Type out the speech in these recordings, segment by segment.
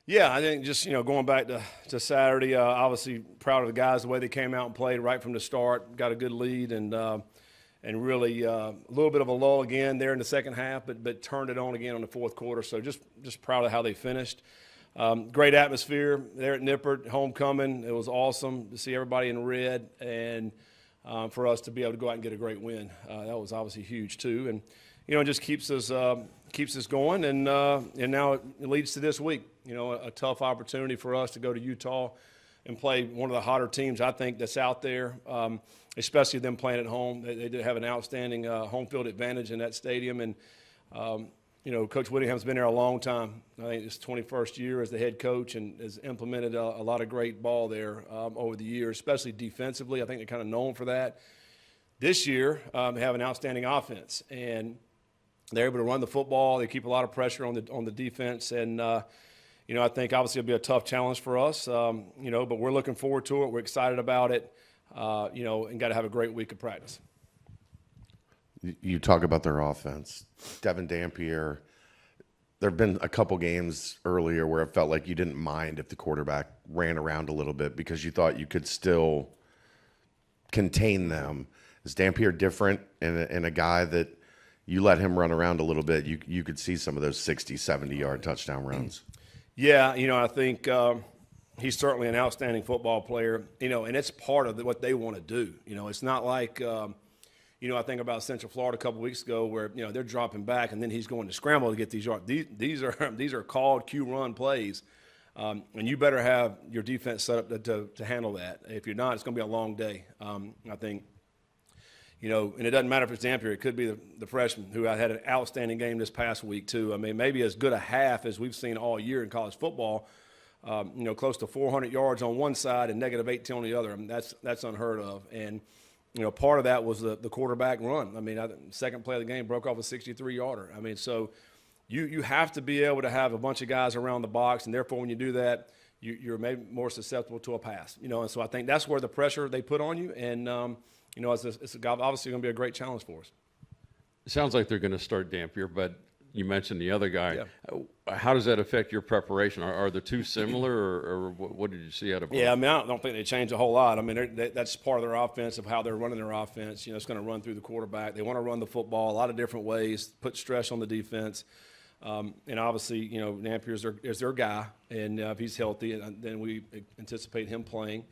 Yeah, I think just, going back to Saturday, obviously proud of the guys, the way they came out and played right from the start, got a good lead and really a little bit of a lull again there in the second half, but turned it on again in the fourth quarter. So just proud of how they finished. Great atmosphere there at Nippert, homecoming. It was awesome to see everybody in red and for us to be able to go out and get a great win. That was obviously huge too. And, it just keeps us going, and now it leads to this week. A tough opportunity for us to go to Utah and play one of the hotter teams I think that's out there, especially them playing at home. They did have an outstanding home field advantage in that stadium, and Coach Whittingham's been there a long time. I think it's 21st year as the head coach and has implemented a lot of great ball there over the years, especially defensively. I think they're kind of known for that. This year, they have an outstanding offense, and they're able to run the football. They keep a lot of pressure on the defense, and I think obviously it'll be a tough challenge for us. But we're looking forward to it. We're excited about it. And got to have a great week of practice. You talk about their offense, Devin Dampier. There have been a couple games earlier where it felt like you didn't mind if the quarterback ran around a little bit because you thought you could still contain them. Is Dampier different in a guy that you let him run around a little bit, you could see some of those 60, 70-yard touchdown runs? Yeah, I think he's certainly an outstanding football player, and it's part of what they want to do. It's not like, I think about Central Florida a couple weeks ago where, they're dropping back and then he's going to scramble to get these yards. These are called Q-run plays, and you better have your defense set up to handle that. If you're not, it's going to be a long day, I think. And it doesn't matter if it's Dampier. It could be the freshman who had an outstanding game this past week too. I mean, maybe as good a half as we've seen all year in college football. Close to 400 yards on one side and negative 18 on the other. I mean, that's unheard of. And part of that was the quarterback run. I mean, second play of the game broke off a 63-yarder. I mean, so you have to be able to have a bunch of guys around the box, and therefore when you do that, you're maybe more susceptible to a pass. And so I think that's where the pressure they put on you, and it's obviously going to be a great challenge for us. It sounds like they're going to start Dampier, but you mentioned the other guy. Yeah. How does that affect your preparation? Are the two similar, or what did you see out of both? Yeah, I mean, I don't think they change a whole lot. I mean, that's part of their offense, of how they're running their offense. It's going to run through the quarterback. They want to run the football a lot of different ways, put stress on the defense. And obviously, Dampier is their guy, and if he's healthy, then we anticipate him playing.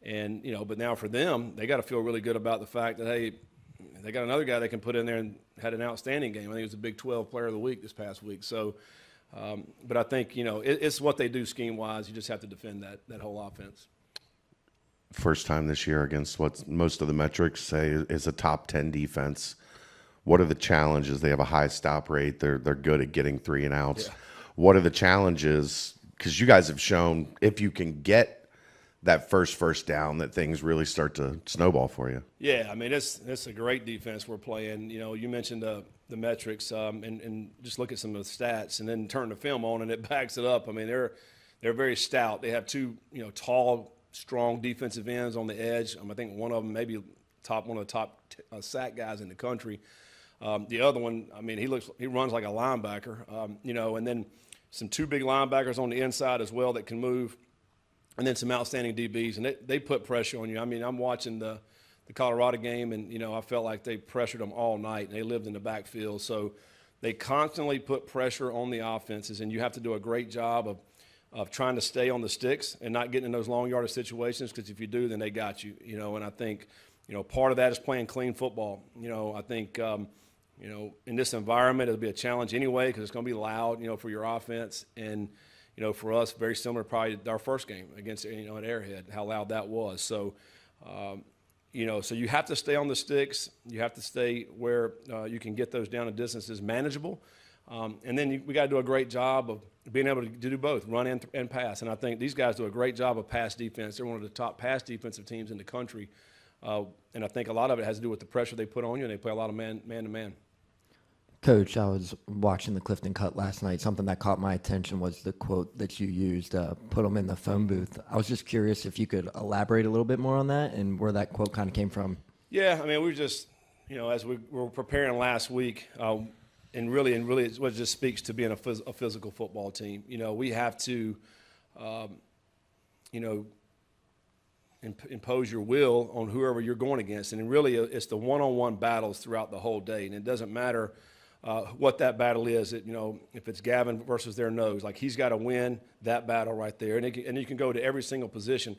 And, but now for them, they got to feel really good about the fact that, hey, they got another guy they can put in there and had an outstanding game. I think he was the Big 12 Player of the Week this past week. So, but I think, it's what they do scheme-wise. You just have to defend that whole offense. First time this year against what most of the metrics say is a top 10 defense. What are the challenges? They have a high stop rate. They're good at getting 3 and outs. Yeah. What are the challenges? Because you guys have shown if you can get that first down, that things really start to snowball for you. Yeah, I mean, it's a great defense we're playing. You mentioned the metrics, and just look at some of the stats, and then turn the film on, and it backs it up. I mean, they're very stout. They have two tall, strong defensive ends on the edge. I think one of them maybe one of the top sack guys in the country. The other one, I mean, he runs like a linebacker. And then some two big linebackers on the inside as well that can move. And then some outstanding DBs, and they put pressure on you. I mean, I'm watching the Colorado game, and, I felt like they pressured them all night, and they lived in the backfield. So they constantly put pressure on the offenses, and you have to do a great job of trying to stay on the sticks and not getting in those long yardage situations, because if you do, then they got you. And I think, part of that is playing clean football. I think, in this environment, it'll be a challenge anyway because it's going to be loud, for your offense. And for us, very similar probably to our first game against, at Arrowhead, how loud that was. So, so you have to stay on the sticks. You have to stay where you can get those down and distances manageable. And then we got to do a great job of being able to do both, run and pass. And I think these guys do a great job of pass defense. They're one of the top pass defensive teams in the country. And I think a lot of it has to do with the pressure they put on you, and they play a lot of man-to-man. Coach, I was watching the Clifton Cut last night. Something that caught my attention was the quote that you used, put them in the phone booth. I was just curious if you could elaborate a little bit more on that and where that quote kind of came from. Yeah, I mean, we just, as we were preparing last week, and really what it just speaks to being a physical football team. We have to you know, impose your will on whoever you're going against. And really, it's the one-on-one battles throughout the whole day. And it doesn't matter what that battle is. You know, if it's Gavin versus their nose, like he's got to win that battle right there. And you can go to every single position.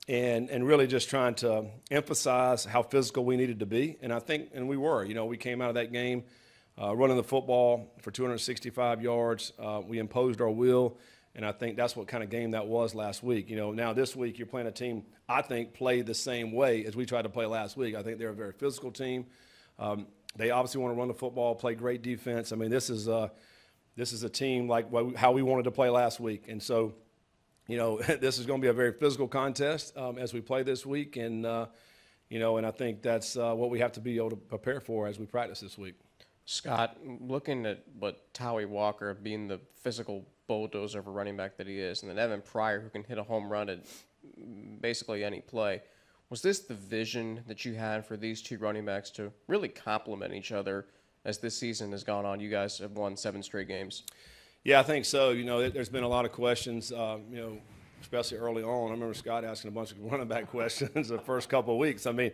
And really just trying to emphasize how physical we needed to be. And I think, and we were, you know, we came out of that game running the football for 265 yards. We imposed our will. And I think that's what kind of game that was last week. You know, now this week you're playing a team, I think, played the same way as we tried to play last week. I think they're a very physical team. They obviously want to run the football, play great defense. I mean, this is a team like how we wanted to play last week. And so, you know, this is going to be a very physical contest as we play this week. And, you know, and I think that's what we have to be able to prepare for as we practice this week. Scott, looking at what Tawee Walker being the physical bulldozer of a running back that he is, and then Evan Pryor, who can hit a home run at basically any play, was this the vision that you had for these two running backs to really complement each other as this season has gone on? You guys have won 7 straight games. Yeah, I think so. You know, there's been a lot of questions, you know, especially early on. I remember Scott asking a bunch of running back questions the first couple of weeks. I mean,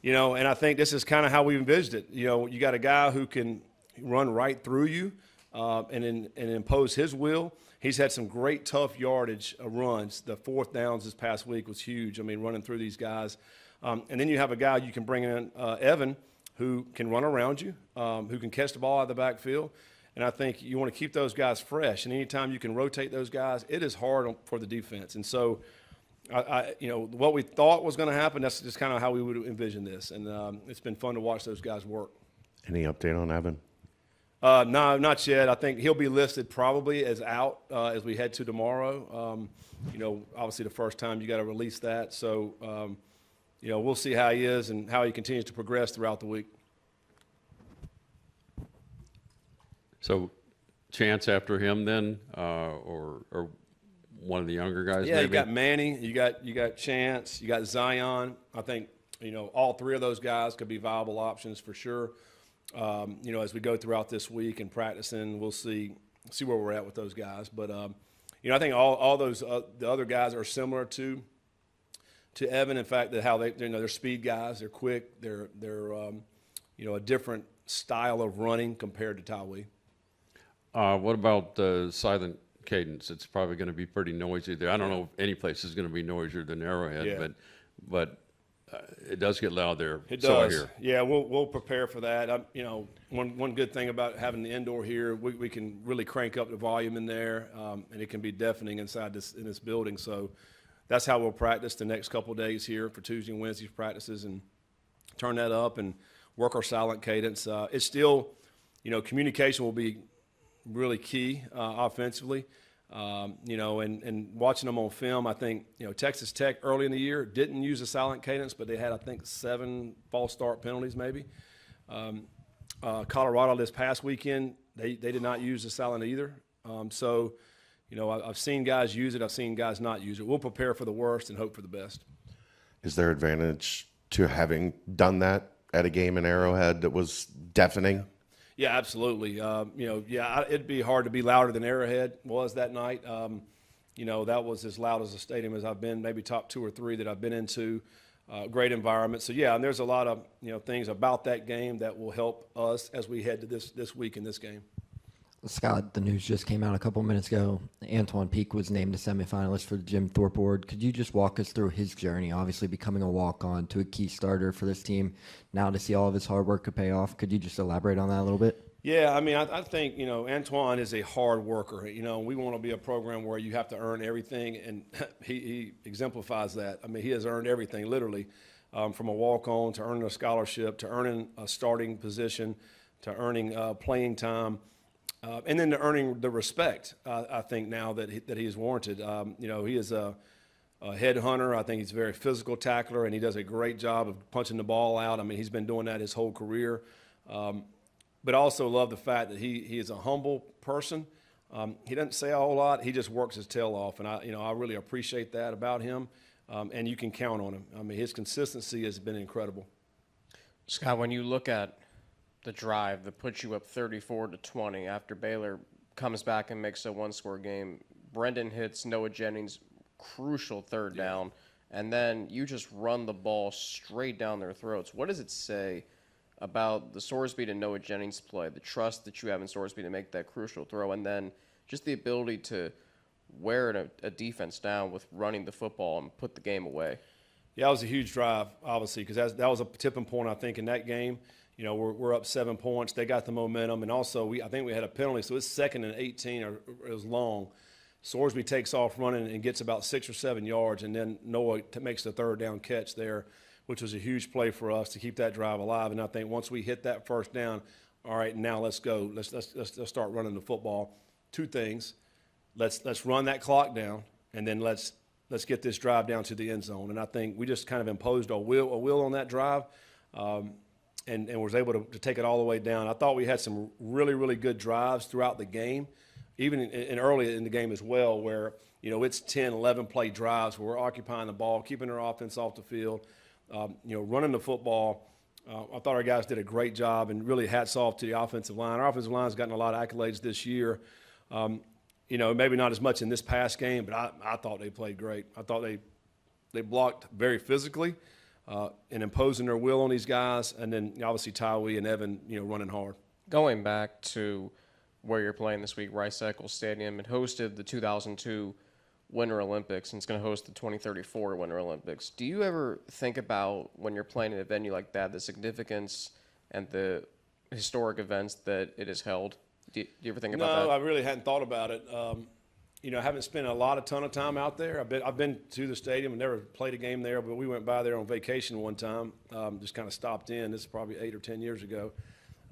you know, and I think this is kind of how we envisioned it. You know, you got a guy who can run right through you and impose his will. He's had some great tough yardage runs. The 4th downs this past week was huge. I mean, running through these guys. And then you have a guy you can bring in, Evan, who can run around you, who can catch the ball out of the backfield. And I think you want to keep those guys fresh. And anytime you can rotate those guys, it is hard for the defense. And so, you know, what we thought was going to happen, that's just kind of how we would envision this. And it's been fun to watch those guys work. Any update on Evan? No, not yet. I think he'll be listed probably as out as we head to tomorrow. You know, obviously the first time you got to release that. So, you know, we'll see how he is and how he continues to progress throughout the week. So, Chance after him then, or one of the younger guys? Yeah, maybe? you got Manny, you got Chance, you got Zion. I think, you know, all 3 of those guys could be viable options for sure. You know, as we go throughout this week and practicing, we'll see where we're at with those guys. But you know, I think all those the other guys are similar to Evan. In fact, that how they're speed guys, they're quick, they're you know, a different style of running compared to Tawee. What about silent cadence? It's probably going to be pretty noisy there. I don't know if any place is going to be noisier than Arrowhead, Yeah. but it does get loud there. It so I does. hear. Yeah, we'll prepare for that. You know, one good thing about having the indoor here, we can really crank up the volume in there, and it can be deafening inside in this building. So that's how we'll practice the next couple of days here for Tuesday and Wednesday's practices, and turn that up and work our silent cadence. It's still, you know, communication will be really key offensively. You know, and watching them on film, I think, you know, Texas Tech early in the year didn't use a silent cadence, but they had, I think, 7 false start penalties maybe. Colorado this past weekend, they did not use the silent either. So, you know, I've seen guys use it. I've seen guys not use it. We'll prepare for the worst and hope for the best. Is there advantage to having done that at a game in Arrowhead that was deafening? Yeah, absolutely. You know, yeah, it'd be hard to be louder than Arrowhead was that night. You know, that was as loud as a stadium as I've been, maybe top 2 or 3 that I've been into. Great environment. So, yeah, and there's a lot of, you know, things about that game that will help us as we head to this week in this game. Scott, the news just came out a couple minutes ago. Antoine Peak was named a semifinalist for the Jim Thorpe Award. Could you just walk us through his journey, obviously becoming a walk-on to a key starter for this team, now to see all of his hard work could pay off? Could you just elaborate on that a little bit? Yeah, I mean, I think, you know, Antoine is a hard worker. You know, we want to be a program where you have to earn everything, and he exemplifies that. I mean, he has earned everything, literally, from a walk-on to earning a scholarship to earning a starting position to earning playing time. And then to earning the respect, I think now that he is warranted. You know, he is a headhunter. I think he's a very physical tackler, and he does a great job of punching the ball out. I mean, he's been doing that his whole career. But I also love the fact that he is a humble person. He doesn't say a whole lot. He just works his tail off, and I really appreciate that about him. And you can count on him. I mean, his consistency has been incredible. Scott, when you look at the drive that puts you up 34-20 after Baylor comes back and makes a 1-score game, Brendan hits Noah Jennings, crucial third down, and then you just run the ball straight down their throats. What does it say about the Sorsby to Noah Jennings play, the trust that you have in Sorsby to make that crucial throw, and then just the ability to wear a defense down with running the football and put the game away? Yeah, that was a huge drive, obviously, because that was a tipping point, I think, in that game. You know, we're up 7 points. They got the momentum, and also I think we had a penalty, so it's 2nd and 18, or it was long. Sorsby takes off running and gets about 6 or 7 yards, and then Noah makes the third down catch there, which was a huge play for us to keep that drive alive. And I think once we hit that first down, all right, now let's go. Let's start running the football. 2 things: let's run that clock down, and then let's get this drive down to the end zone. And I think we just kind of imposed a will on that drive, and was able to take it all the way down. I thought we had some really, really good drives throughout the game, even in early in the game as well, where, you know, it's 10, 11 play drives where we're occupying the ball, keeping our offense off the field, you know, running the football. I thought our guys did a great job, and really hats off to the offensive line. Our offensive line has gotten a lot of accolades this year. You know, maybe not as much in this past game, but I thought they played great. I thought they blocked very physically and imposing their will on these guys, and then obviously Tyree and Evan, you know, running hard. Going back to where you're playing this week, Rice-Eccles Stadium, it hosted the 2002 Winter Olympics, and it's going to host the 2034 Winter Olympics. Do you ever think about, when you're playing in a venue like that, the significance and the historic events that it has held? Do you ever think about that? No, I really hadn't thought about it. You know, I haven't spent a ton of time out there. I've been to the stadium and never played a game there, but we went by there on vacation one time, just kind of stopped in. This is probably 8 or 10 years ago.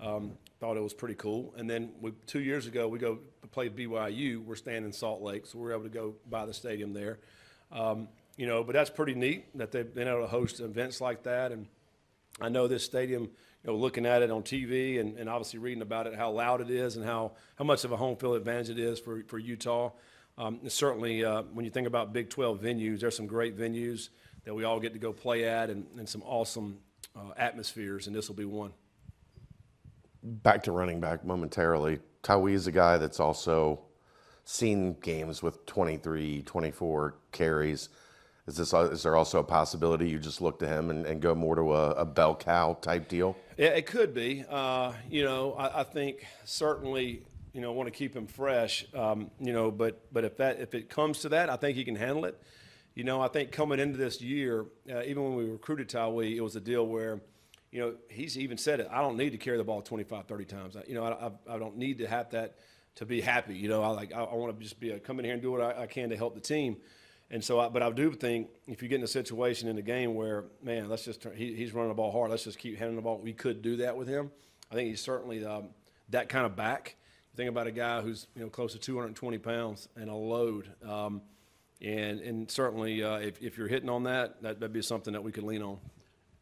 Thought it was pretty cool. And then 2 years ago, we go play BYU. We're staying in Salt Lake, so we're able to go by the stadium there. You know, but that's pretty neat that they've been able to host events like that. And I know this stadium, you know, looking at it on TV and obviously reading about it, how loud it is and how much of a home field advantage it is for Utah. Certainly, when you think about Big 12 venues, there's some great venues that we all get to go play at, and some awesome atmospheres, and this will be one. Back to running back momentarily. Tyree is a guy that's also seen games with 23, 24 carries. Is there also a possibility you just look to him and go more to a bell cow type deal? Yeah, it could be. You know, I think certainly, you know, want to keep him fresh. You know, but if it comes to that, I think he can handle it. You know, I think coming into this year, even when we recruited Tyree, it was a deal where, you know, he's even said it. I don't need to carry the ball 25, 30 times. You know, I don't need to have that to be happy. You know, I want to just come in here and do what I can to help the team. And so, but I do think if you get in a situation in the game where, man, he's running the ball hard, let's just keep handing the ball. We could do that with him. I think he's certainly that kind of back. You think about a guy who's, you know, close to 220 pounds and a load. And certainly if you're hitting on that'd be something that we could lean on.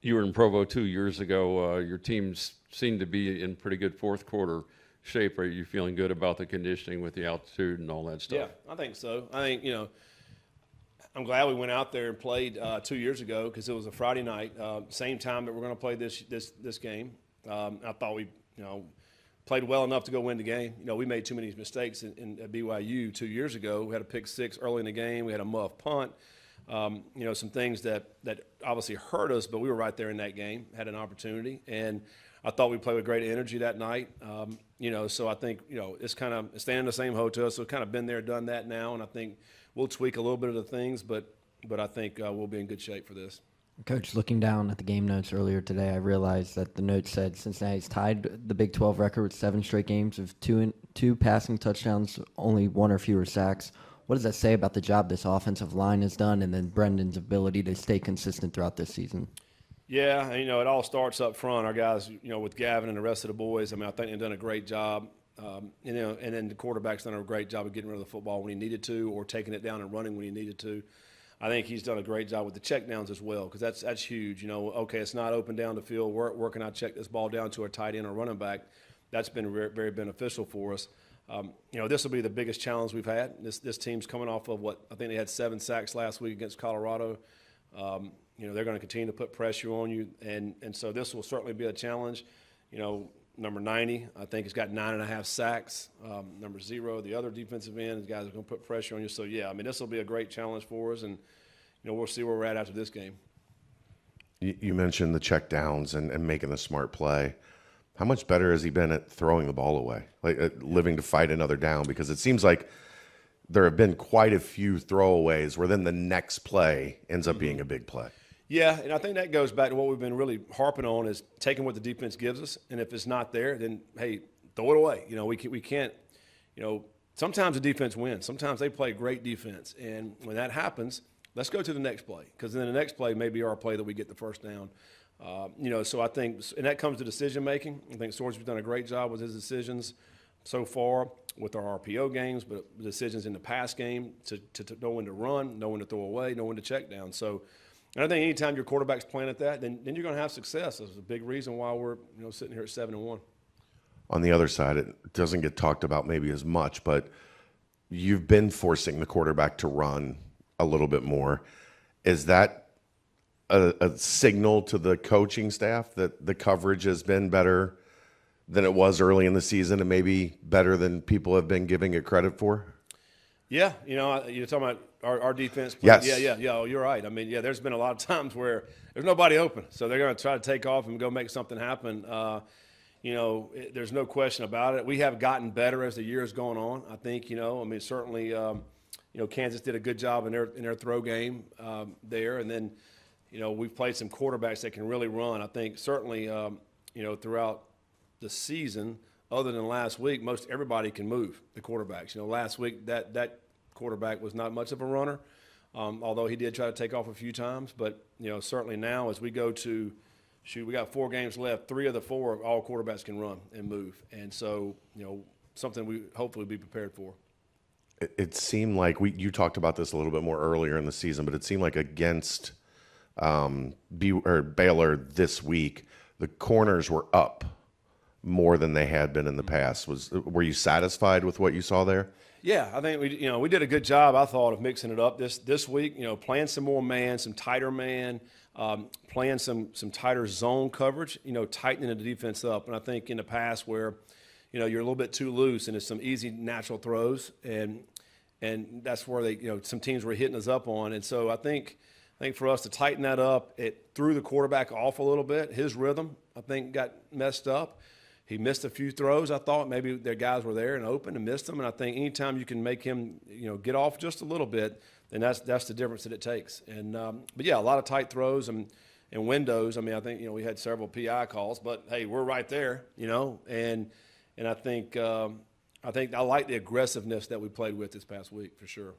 You were in Provo 2 years ago. Your teams seemed to be in pretty good fourth quarter shape. Are you feeling good about the conditioning with the altitude and all that stuff? Yeah, I think so. I think, you know, I'm glad we went out there and played 2 years ago because it was a Friday night, same time that we're going to play this game. I thought we, you know, played well enough to go win the game. You know, we made too many mistakes at BYU 2 years ago. We had a pick six early in the game. We had a muff punt. You know, some things that obviously hurt us, but we were right there in that game, had an opportunity. And I thought we played with great energy that night. You know, so I think, you know, it's kind of staying in the same hotel. So kind of been there, done that now. And I think we'll tweak a little bit of the things, but I think we'll be in good shape for this. Coach, looking down at the game notes earlier today, I realized that the note said Cincinnati's tied the Big 12 record with 7 straight games of two passing touchdowns, only 1 or fewer sacks. What does that say about the job this offensive line has done and then Brendan's ability to stay consistent throughout this season? Yeah, you know, it all starts up front. Our guys, you know, with Gavin and the rest of the boys, I mean, I think they've done a great job. You know, and then the quarterback's done a great job of getting rid of the football when he needed to or taking it down and running when he needed to. I think he's done a great job with the checkdowns as well because that's huge. You know, okay, it's not open down the field. Where can I check this ball down to a tight end or running back? That's been very, very beneficial for us. You know, this will be the biggest challenge we've had. This team's coming off of I think they had 7 sacks last week against Colorado. You know, they're going to continue to put pressure on you, and so this will certainly be a challenge. You know, number 90, I think, has got 9.5 sacks. Number 0, the other defensive end, the guys are going to put pressure on you. So, yeah, I mean, this will be a great challenge for us, and, we'll see where we're at after this game. You mentioned the check downs and making the smart play. How much better has he been at throwing the ball away, like living to fight another down? Because it seems like there have been quite a few throwaways where then the next play ends up being a big play. Yeah, and I think that goes back to what we've been really harping on is taking what the defense gives us, and if it's not there, then, hey, throw it away. We can't, sometimes the defense wins. Sometimes they play great defense, and when that happens, let's go to the next play, because then the next play may be our play that we get the first down. So I think, and that comes to decision-making. I think Sorsby's done a great job with his decisions so far with our RPO games, but decisions in the pass game to know when to run, know when to throw away, know when to check down. So, and I think anytime your quarterback's playing at that, then you're going to have success. That's a big reason why we're sitting here at 7-1. On the other side, it doesn't get talked about maybe as much, but you've been forcing the quarterback to run a little bit more. Is that a signal to the coaching staff that the coverage has been better than it was early in the season and maybe better than people have been giving it credit for? Yeah, you're talking about our defense. Yes. Yeah. Oh, you're right. I mean, there's been a lot of times where there's nobody open, so they're going to try to take off and go make something happen. There's no question about it. We have gotten better as the year has gone on. I think, certainly, Kansas did a good job in their throw game there, and then, we've played some quarterbacks that can really run. I think certainly, throughout the season, other than last week, most everybody can move, the quarterbacks. Last week that quarterback was not much of a runner, although he did try to take off a few times. But, certainly now as we go to we got 4 games left. 3 of the 4, all quarterbacks can run and move. And so, something we hopefully be prepared for. It seemed like you talked about this a little bit more earlier in the season, but it seemed like against Baylor this week, the corners were up more than they had been in the past. Were you satisfied with what you saw there? Yeah, I think we did a good job, I thought, of mixing it up this week. Playing some more man, some tighter man, playing some tighter zone coverage. Tightening the defense up. And I think in the past where you're a little bit too loose and it's some easy natural throws, and that's where some teams were hitting us up on. And so I think for us to tighten that up, it threw the quarterback off a little bit. His rhythm, I think, got messed up. He missed a few throws. I thought maybe their guys were there and open and missed them. And I think anytime you can make him, get off just a little bit, then that's the difference that it takes. And but yeah, a lot of tight throws and windows. I mean, I think we had several PI calls, but hey, we're right there, And I think I like the aggressiveness that we played with this past week for sure.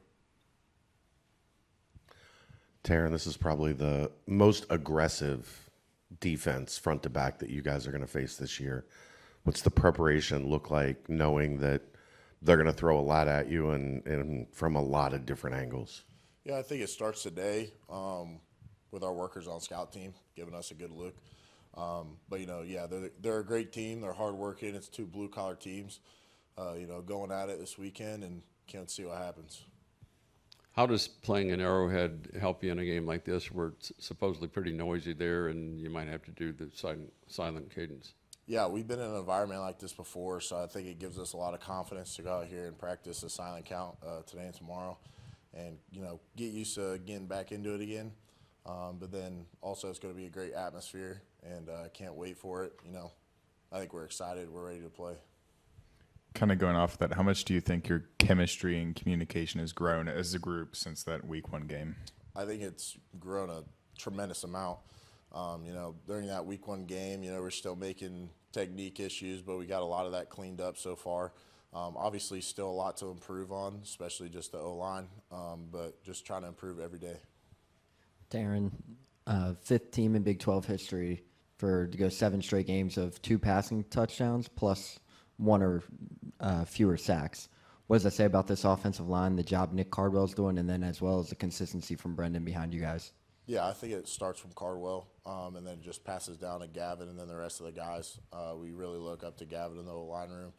Taryn, this is probably the most aggressive defense front to back that you guys are going to face this year. What's the preparation look like knowing that they're going to throw a lot at you and from a lot of different angles? Yeah, I think it starts today with our workers on scout team giving us a good look. But, they're a great team. They're hardworking. It's 2 blue-collar teams, going at it this weekend, and can't see what happens. How does playing in Arrowhead help you in a game like this where it's supposedly pretty noisy there and you might have to do the silent cadence? Yeah, we've been in an environment like this before, so I think it gives us a lot of confidence to go out here and practice the silent count today and tomorrow and, get used to getting back into it again. But then also it's going to be a great atmosphere, and I can't wait for it. I think we're excited. We're ready to play. Kind of going off of that, how much do you think your chemistry and communication has grown as a group since that week 1 game? I think it's grown a tremendous amount. During that week 1 game, we're still making technique issues, but we got a lot of that cleaned up so far. Obviously, still a lot to improve on, especially just the O-line, but just trying to improve every day. Darren, 5th team in Big 12 history to go 7 straight games of 2 passing touchdowns plus 1 or fewer sacks. What does that say about this offensive line, the job Nick Cardwell's doing, and then as well as the consistency from Brendan behind you guys? Yeah, I think it starts from Cardwell, and then just passes down to Gavin and then the rest of the guys. We really look up to Gavin in the line room.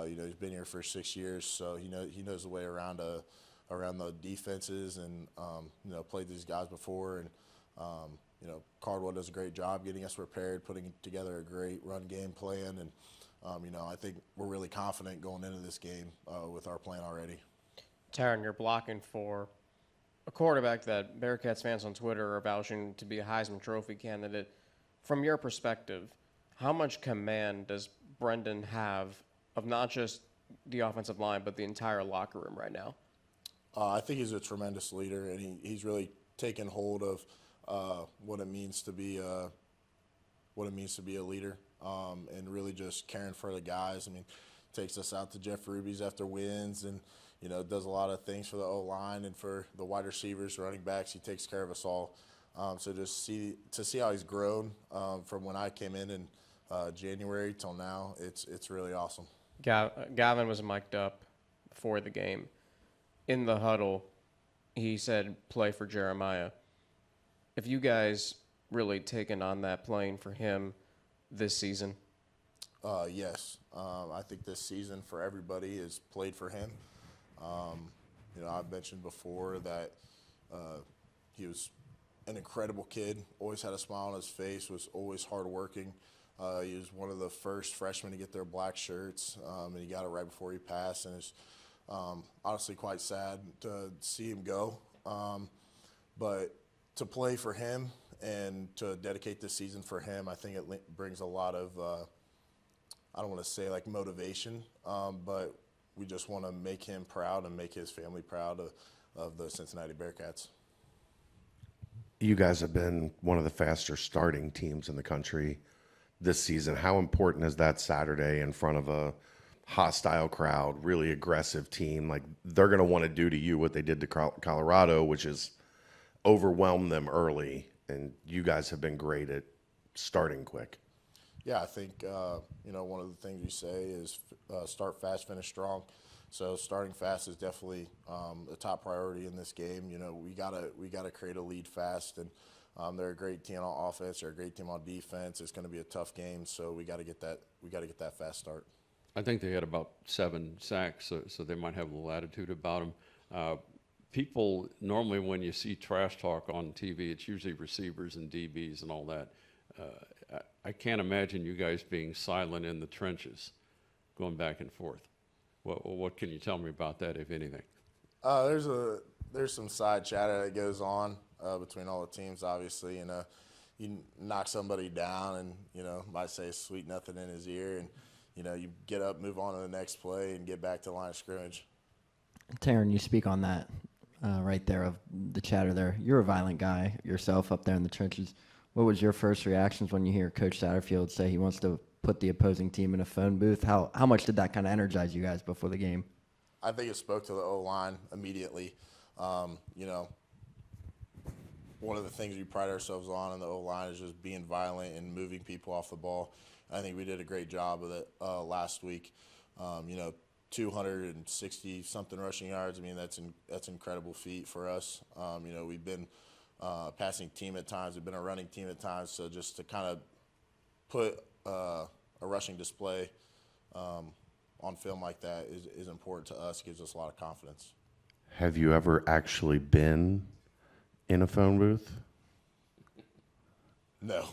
He's been here for 6 years, so he knows the way around the defenses and played these guys before. And Cardwell does a great job getting us prepared, putting together a great run game plan, and I think we're really confident going into this game with our plan already. Taryn, you're blocking for a quarterback that Bearcats fans on Twitter are vouching to be a Heisman Trophy candidate. From your perspective, how much command does Brendan have of not just the offensive line but the entire locker room right now? I think he's a tremendous leader, and he's really taken hold of what it means to be a leader, and really just caring for the guys. I mean, takes us out to Jeff Ruby's after wins, and does a lot of things for the O-line and for the wide receivers, running backs. He takes care of us all. So just see how he's grown from when I came in January till now, it's really awesome. Gavin was mic'd up before the game. In the huddle, he said, "Play for Jeremiah." Have you guys really taken on that playing for him this season? Yes. I think this season for everybody is played for him. I've mentioned before that he was an incredible kid, always had a smile on his face, was always hardworking. He was one of the first freshmen to get their black shirts, and he got it right before he passed, and it's honestly quite sad to see him go. But to play for him and to dedicate this season for him, I think it brings a lot of, I don't want to say like motivation, but we just want to make him proud and make his family proud of the Cincinnati Bearcats. You guys have been one of the faster starting teams in the country this season. How important is that Saturday in front of a hostile crowd, really aggressive team? Like, they're going to want to do to you what they did to Colorado, which is overwhelm them early, and you guys have been great at starting quick. Yeah, I think one of the things you say is start fast, finish strong. So starting fast is definitely a top priority in this game. We gotta create a lead fast, and they're a great team on offense. They're a great team on defense. It's going to be a tough game, so we got to get that fast start. I think they had about 7 sacks, so they might have a little attitude about them. People, normally when you see trash talk on TV, it's usually receivers and DBs and all that. I can't imagine you guys being silent in the trenches, going back and forth. What can you tell me about that, if anything? There's some side chatter that goes on between all the teams, obviously. You knock somebody down and, might say sweet nothing in his ear, and, you get up, move on to the next play, and get back to the line of scrimmage. Taryn, you speak on that right there of the chatter there. You're a violent guy yourself up there in the trenches. What was your first reactions when you hear Coach Satterfield say he wants to put the opposing team in a phone booth? How much did that kind of energize you guys before the game? I think it spoke to the O-line immediately. One of the things we pride ourselves on in the O-line is just being violent and moving people off the ball. I think we did a great job of it last week. 260-something rushing yards. I mean, that's an incredible feat for us. We've been a passing team at times. We've been a running team at times. So just to kind of put a rushing display on film like that is important to us. Gives us a lot of confidence. Have you ever actually been in a phone booth? No,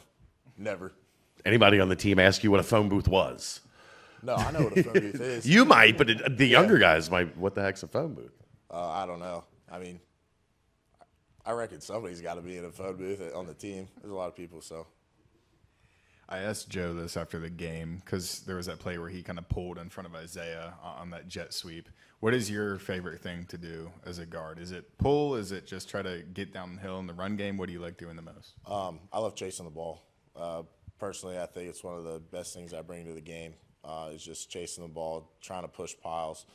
never. Anybody on the team ask you what a phone booth was? No, I know what a phone booth is. You might, but the younger guys might. What the heck's a phone booth? I don't know. I mean, I reckon somebody's got to be in a phone booth on the team. There's a lot of people, so. I asked Joe this after the game because there was that play where he kind of pulled in front of Isaiah on that jet sweep. What is your favorite thing to do as a guard? Is it pull? Is it just try to get downhill in the run game? What do you like doing the most? I love chasing the ball. Personally, I think it's one of the best things I bring to the game. Is just chasing the ball, trying to push piles.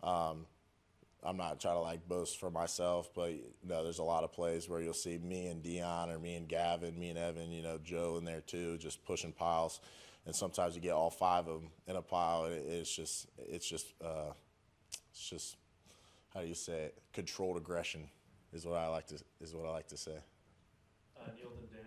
I'm not trying to boast for myself, but there's a lot of plays where you'll see me and Dion or me and Gavin, me and Evan, Joe in there too, just pushing piles. And sometimes you get all 5 of them in a pile. And it's just how do you say it? Controlled aggression is what I like to say. Neil and Dan.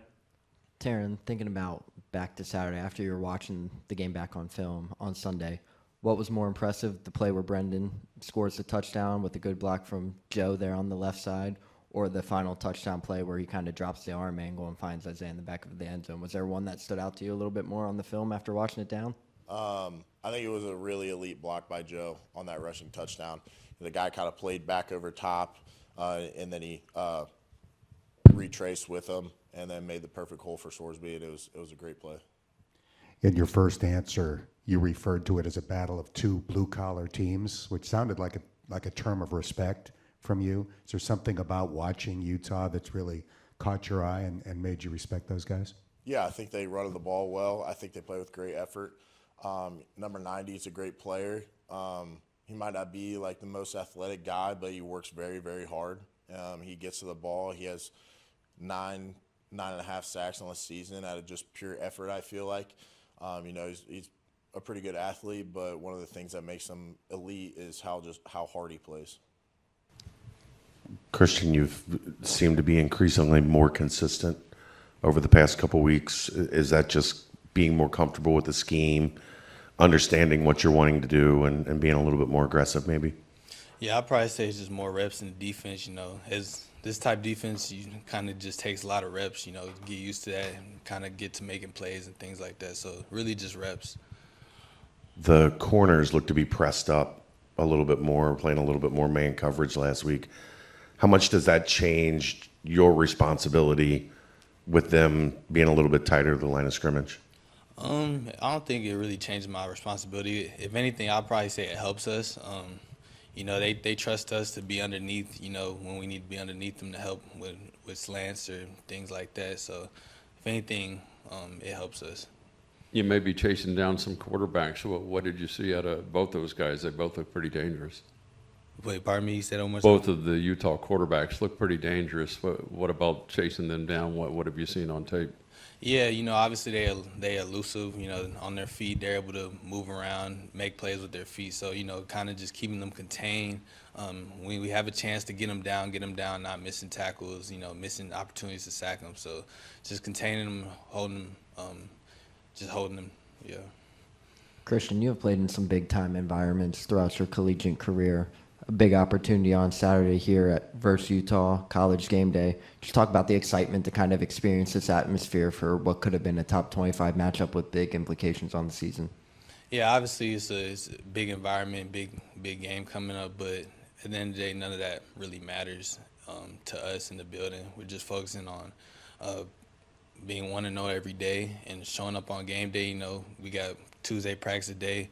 Taryn, thinking about back to Saturday after you were watching the game back on film on Sunday, what was more impressive, the play where Brendan scores the touchdown with a good block from Joe there on the left side, or the final touchdown play where he kind of drops the arm angle and finds Isaiah in the back of the end zone. Was there one that stood out to you a little bit more on the film after watching it down? I think it was a really elite block by Joe on that rushing touchdown. The guy kind of played back over top, and then he retraced with him and then made the perfect hole for Sorsby, and it was a great play. In your first answer, you referred to it as a battle of two blue-collar teams, which sounded like a term of respect from you. Is there something about watching Utah that's really caught your eye and made you respect those guys? Yeah, I think they run the ball well. I think they play with great effort. Number 90 is a great player. He might not be like the most athletic guy, but he works very, very hard. He gets to the ball. He has 9.5 sacks on the season out of just pure effort, I feel like. He's a pretty good athlete, but one of the things that makes him elite is how hard he plays. Christian, you've seemed to be increasingly more consistent over the past couple weeks. Is that just being more comfortable with the scheme, understanding what you're wanting to do, and being a little bit more aggressive maybe? Yeah, I'd probably say it's just more reps in the defense. As this type of defense, you kind of just takes a lot of reps, get used to that and kind of get to making plays and things like that. So really just reps. The corners look to be pressed up a little bit more, playing a little bit more man coverage last week. How much does that change your responsibility with them being a little bit tighter to the line of scrimmage? I don't think it really changes my responsibility. If anything, I'll probably say it helps us. They trust us to be underneath, when we need to be underneath them to help with slants or things like that. So if anything, it helps us. You may be chasing down some quarterbacks. What did you see out of both those guys? They both look pretty dangerous. Wait, pardon me, you said almost? Both of the Utah quarterbacks look pretty dangerous. What about chasing them down? What have you seen on tape? Yeah, obviously they elusive, on their feet. They're able to move around, make plays with their feet. So, kind of just keeping them contained. When we have a chance to get them down, not missing tackles, missing opportunities to sack them. So just containing them, holding them, yeah. Christian, you have played in some big-time environments throughout your collegiate career. A big opportunity on Saturday here at versus Utah, college game day. Just talk about the excitement to kind of experience this atmosphere for what could have been a top 25 matchup with big implications on the season. Yeah, obviously it's a big environment, big game coming up, but at the end of the day, none of that really matters to us in the building. We're just focusing on being 1-0 every day and showing up on game day. We got Tuesday practice a day,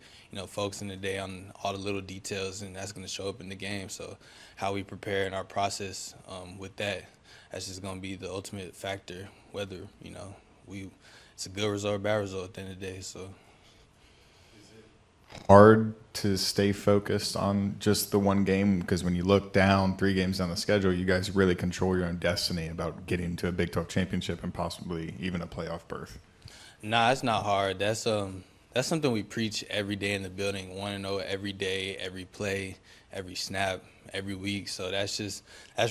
focusing the day on all the little details, and that's going to show up in the game. So how we prepare in our process with that's just going to be the ultimate factor, whether, it's a good result or bad result at the end of the day. So. Hard to stay focused on just the one game, because when you look down 3 games down the schedule, you guys really control your own destiny about getting to a Big 12 championship and possibly even a playoff berth. Nah, it's not hard. That's something we preach every day in the building. 1-0 every day, every play, every snap, every week. So that's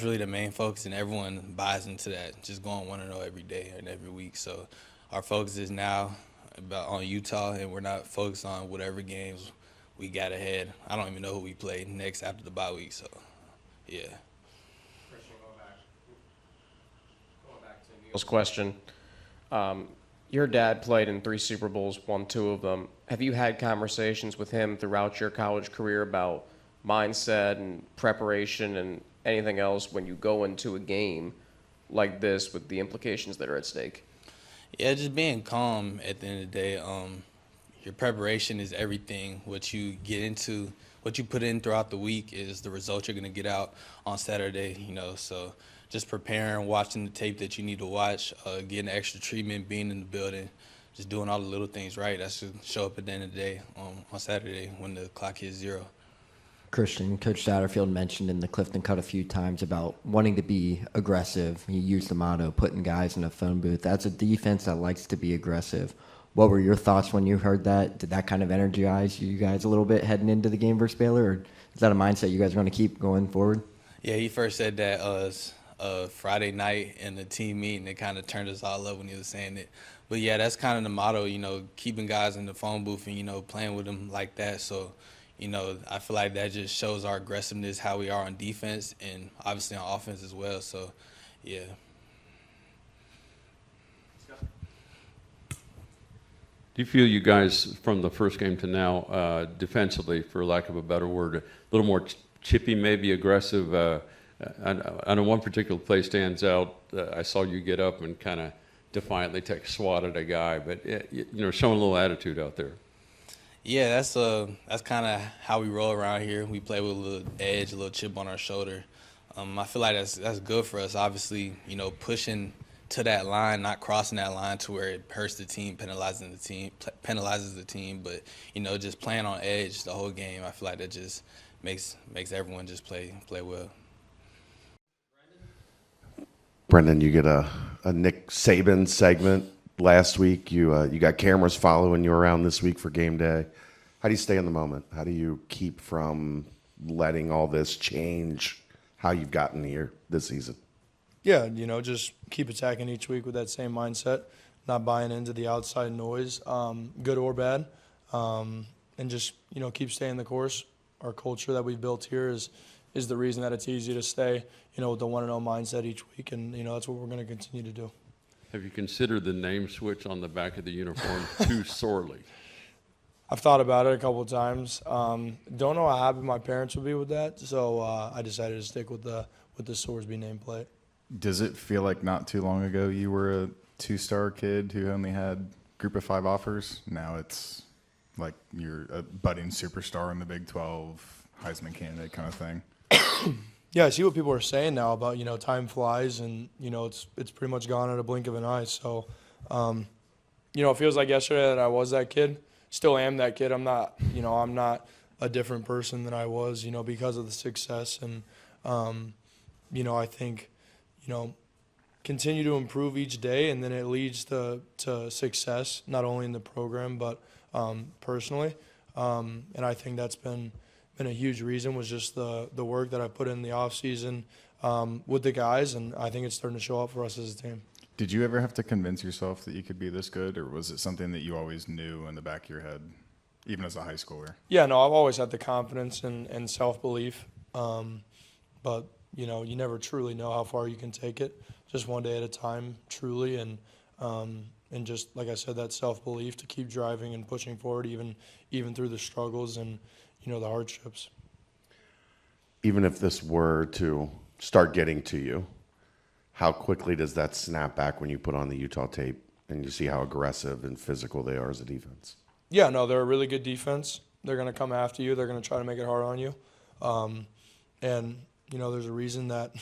really the main focus, and everyone buys into that. Just going 1-0 every day and every week. So our focus is now on Utah, and we're not focused on whatever games we got ahead. I don't even know who we play next after the bye week. So yeah. Christian, going back to Neil's question. Your dad played in 3 Super Bowls, won 2 of them. Have you had conversations with him throughout your college career about mindset and preparation and anything else when you go into a game like this with the implications that are at stake? Yeah, just being calm at the end of the day. Your preparation is everything. What you get into, what you put in throughout the week is the result you're going to get out on Saturday, So just preparing, watching the tape that you need to watch, getting extra treatment, being in the building, just doing all the little things right. That should show up at the end of the day on Saturday when the clock hits 0. Christian, Coach Satterfield mentioned in the Clifton Cut a few times about wanting to be aggressive. He used the motto, putting guys in a phone booth. That's a defense that likes to be aggressive. What were your thoughts when you heard that? Did that kind of energize you guys a little bit heading into the game versus Baylor, or is that a mindset you guys are going to keep going forward? Yeah, he first said that Friday night in the team meeting. It kind of turned us all up when he was saying it. But, yeah, that's kind of the motto, keeping guys in the phone booth and, playing with them like that. So, I feel like that just shows our aggressiveness, how we are on defense, and obviously on offense as well. So, yeah. Do you feel you guys, from the first game to now, defensively, for lack of a better word, a little more chippy, maybe aggressive? I know one particular play stands out. I saw you get up and kind of defiantly take a swat at a guy, but showing a little attitude out there. Yeah, that's kind of how we roll around here. We play with a little edge, a little chip on our shoulder. I feel like that's good for us. Obviously, pushing to that line, not crossing that line to where it hurts the team, penalizes the team. But just playing on edge the whole game, I feel like that just makes everyone just play well. Brendan, you get a Nick Saban segment last week. You got cameras following you around this week for game day. How do you stay in the moment? How do you keep from letting all this change how you've gotten here this season? Yeah, just keep attacking each week with that same mindset, not buying into the outside noise, good or bad, and just, keep staying the course. Our culture that we've built here is the reason that it's easy to stay, with the 1-0 mindset each week, and, that's what we're going to continue to do. Have you considered the name switch on the back of the uniform too sorely? I've thought about it a couple of times. Don't know how happy my parents would be with that, so I decided to stick with the Sorsby nameplate. Does it feel like not too long ago you were a 2-star kid who only had group of 5 offers? Now it's like you're a budding superstar in the Big 12, Heisman candidate kind of thing. Yeah, I see what people are saying now about, time flies and, it's pretty much gone at a blink of an eye. So, it feels like yesterday that I was that kid. Still am that kid. I'm not a different person than I was, because of the success. And, I think, continue to improve each day, and then it leads to success, not only in the program but personally. And I think that's been a huge reason, was just the work that I put in the off season with the guys, and I think it's starting to show up for us as a team. Did you ever have to convince yourself that you could be this good, or was it something that you always knew in the back of your head, even as a high schooler? Yeah, no, I've always had the confidence and self-belief, but you never truly know how far you can take it, just one day at a time, truly, and just, like I said, that self-belief to keep driving and pushing forward even through the struggles and, the hardships. Even if this were to start getting to you, how quickly does that snap back when you put on the Utah tape and you see how aggressive and physical they are as a defense? Yeah, no, they're a really good defense. They're going to come after you. They're going to try to make it hard on you. And, there's a reason that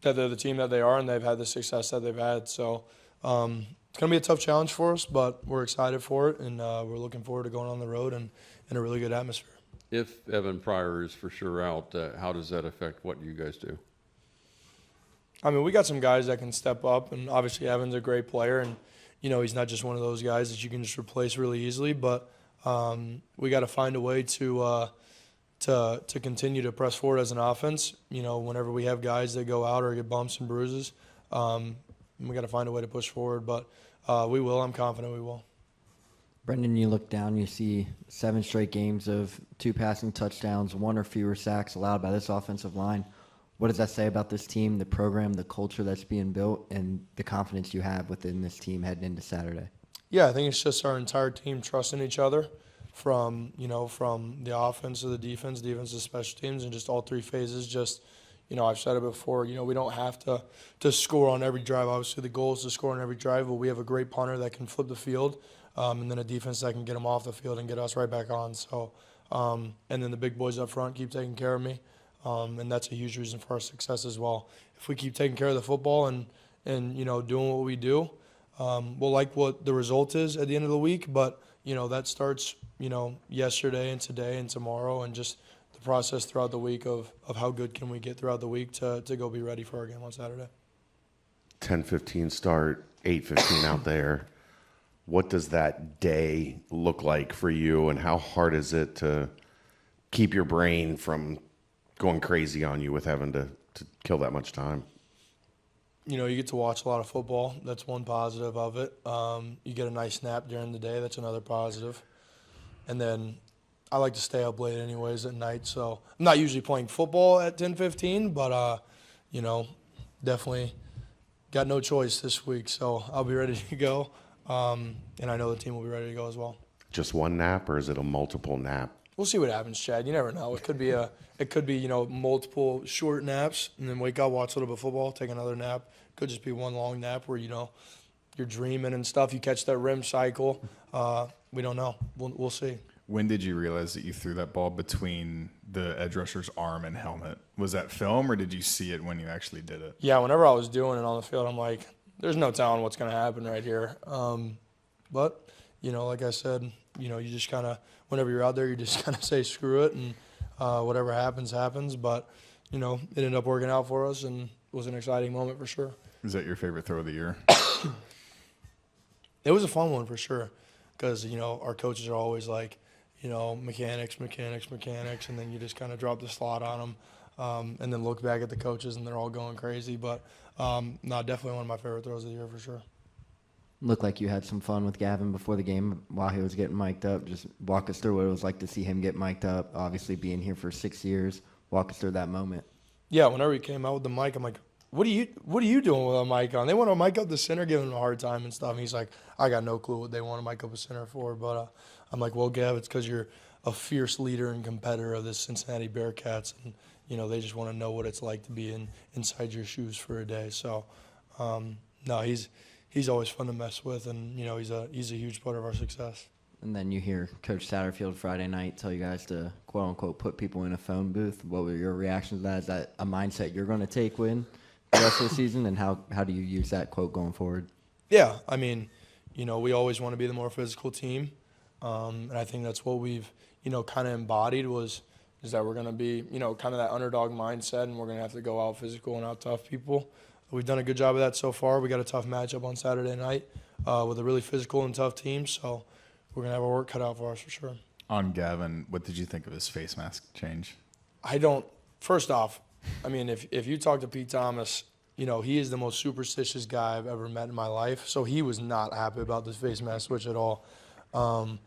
that they're the team that they are, and they've had the success that they've had. So it's going to be a tough challenge for us, but we're excited for it, and we're looking forward to going on the road and in a really good atmosphere. If Evan Pryor is for sure out, how does that affect what you guys do? I mean, we got some guys that can step up, and obviously Evan's a great player, and, he's not just one of those guys that you can just replace really easily, but we got to find a way to continue to press forward as an offense. Whenever we have guys that go out or get bumps and bruises, we got to find a way to push forward, but we will. I'm confident we will. Brendan, you look down, you see 7 straight games of 2 passing touchdowns, 1 or fewer sacks allowed by this offensive line. What does that say about this team, the program, the culture that's being built, and the confidence you have within this team heading into Saturday? Yeah, I think it's just our entire team trusting each other, from the offense to the defense to special teams, and just all 3 phases. Just, I've said it before, we don't have to score on every drive. Obviously, the goal is to score on every drive, but we have a great punter that can flip the field, and then a defense that can get them off the field and get us right back on. So, and then the big boys up front keep taking care of me, and that's a huge reason for our success as well. If we keep taking care of the football and doing what we do, we'll like what the result is at the end of the week, but that starts yesterday and today and tomorrow, and just the process throughout the week of how good can we get throughout the week to go be ready for our game on Saturday. 10:15 start, 8:15 out there. What does that day look like for you, and how hard is it to keep your brain from going crazy on you with having to kill that much time? You get to watch a lot of football. That's one positive of it. You get a nice nap during the day. That's another positive. And then, I like to stay up late anyways at night. So I'm not usually playing football at 10:15, but definitely got no choice this week. So I'll be ready to go, and I know the team will be ready to go as well. Just one nap, or is it a multiple nap? We'll see what happens, Chad. You never know. It could be multiple short naps, and then wake up, watch a little bit of football, take another nap. Could just be one long nap where you're dreaming and stuff. You catch that REM cycle. We don't know. We'll see. When did you realize that you threw that ball between the edge rusher's arm and helmet? Was that film, or did you see it when you actually did it? Yeah, whenever I was doing it on the field, I'm like, there's no telling what's going to happen right here. But, like I said, you just kind of, whenever you're out there, you just kind of say screw it, and whatever happens, happens. But, it ended up working out for us, and it was an exciting moment for sure. Is that your favorite throw of the year? It was a fun one for sure because, our coaches are always like, mechanics, and then you just kind of drop the slot on them and then look back at the coaches and they're all going crazy. But, no, definitely one of my favorite throws of the year for sure. Looked like you had some fun with Gavin before the game while he was getting mic'd up. Just walk us through what it was like to see him get mic'd up, obviously being here for 6 years. Walk us through that moment. Yeah, whenever he came out with the mic, I'm like, what are you doing with a mic on? They want to mic up the center, giving him a hard time and stuff. And he's like, I got no clue what they want to mic up a center for. But I'm like, well, Gav, it's because you're a fierce leader and competitor of the Cincinnati Bearcats. And, they just want to know what it's like to be inside your shoes for a day. So, no, he's always fun to mess with. And, he's a huge part of our success. And then you hear Coach Satterfield Friday night tell you guys to, quote, unquote, put people in a phone booth. What were your reactions to that? Is that a mindset you're going to take the rest of the season, and how do you use that quote going forward? Yeah, I mean, we always want to be the more physical team, and I think that's what we've, kind of embodied is that we're going to be, kind of that underdog mindset, and we're going to have to go out physical and out tough people. We've done a good job of that so far. We got a tough matchup on Saturday night with a really physical and tough team, so we're going to have our work cut out for us for sure. On Gavin, what did you think of his face mask change? First off, I mean, if you talk to Pete Thomas, he is the most superstitious guy I've ever met in my life. So he was not happy about this face mask switch at all. And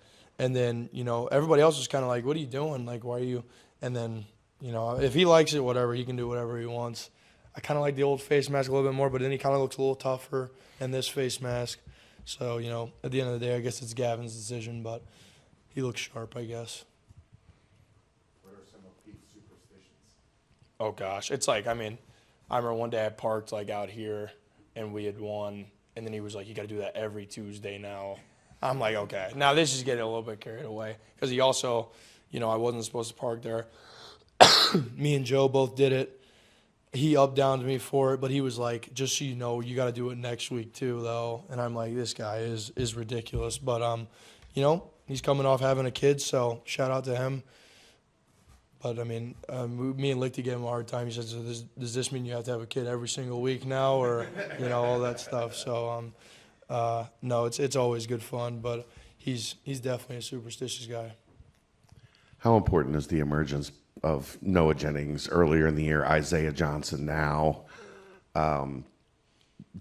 then, everybody else was kind of like, what are you doing? Like, why are you? And then, if he likes it, whatever, he can do whatever he wants. I kind of like the old face mask a little bit more, but then he kind of looks a little tougher in this face mask. So, at the end of the day, I guess it's Gavin's decision, but he looks sharp, I guess. What are some of Pete's superstitions? Oh, gosh. It's like, I remember one day I parked, out here, and we had won, and then he was like, you got to do that every Tuesday now. I'm like, okay. Now, this is getting a little bit carried away because he also, I wasn't supposed to park there. Me and Joe both did it. He up-downed me for it, but he was like, just so you know, you got to do it next week too, though. And I'm like, this guy is ridiculous. But, he's coming off having a kid, so shout out to him. But, me and Lichty gave him a hard time. He said, so does this mean you have to have a kid every single week now or, all that stuff. So, no, it's always good fun, but he's definitely a superstitious guy. How important is the emergence of Noah Jennings earlier in the year, Isaiah Johnson now,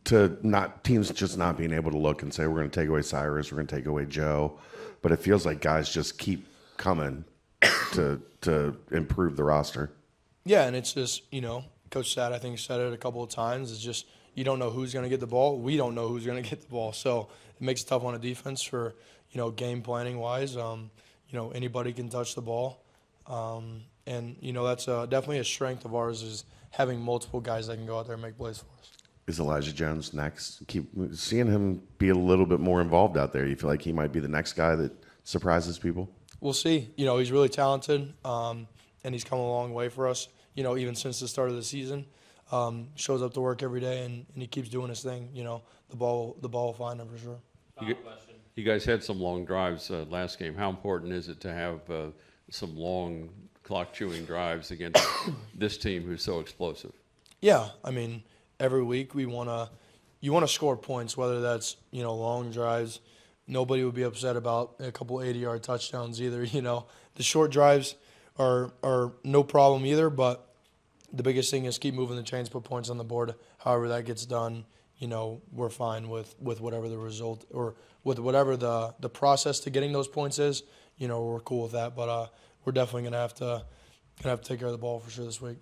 to teams just not being able to look and say, we're going to take away Cyrus, we're going to take away Joe, but it feels like guys just keep coming to improve the roster. Yeah, and it's just, Coach Sad, I think, said it a couple of times. It's just you don't know who's going to get the ball. We don't know who's going to get the ball. So it makes it tough on a defense for, game planning-wise. Anybody can touch the ball. And, that's definitely a strength of ours is having multiple guys that can go out there and make plays for us. Is Elijah Jones next? Keep seeing him be a little bit more involved out there. You feel like he might be the next guy that surprises people? We'll see. He's really talented, and he's come a long way for us, even since the start of the season. Shows up to work every day, and he keeps doing his thing. The ball will find him for sure. You guys had some long drives last game. How important is it to have some long clock-chewing drives against this team who's so explosive? Yeah, every week you want to score points, whether that's long drives. Nobody would be upset about a couple 80-yard touchdowns either. The short drives are no problem either, but the biggest thing is keep moving the chains, put points on the board. However that gets done, we're fine with whatever the result or with whatever the process to getting those points is. We're cool with that, but we're definitely gonna have to take care of the ball for sure this week.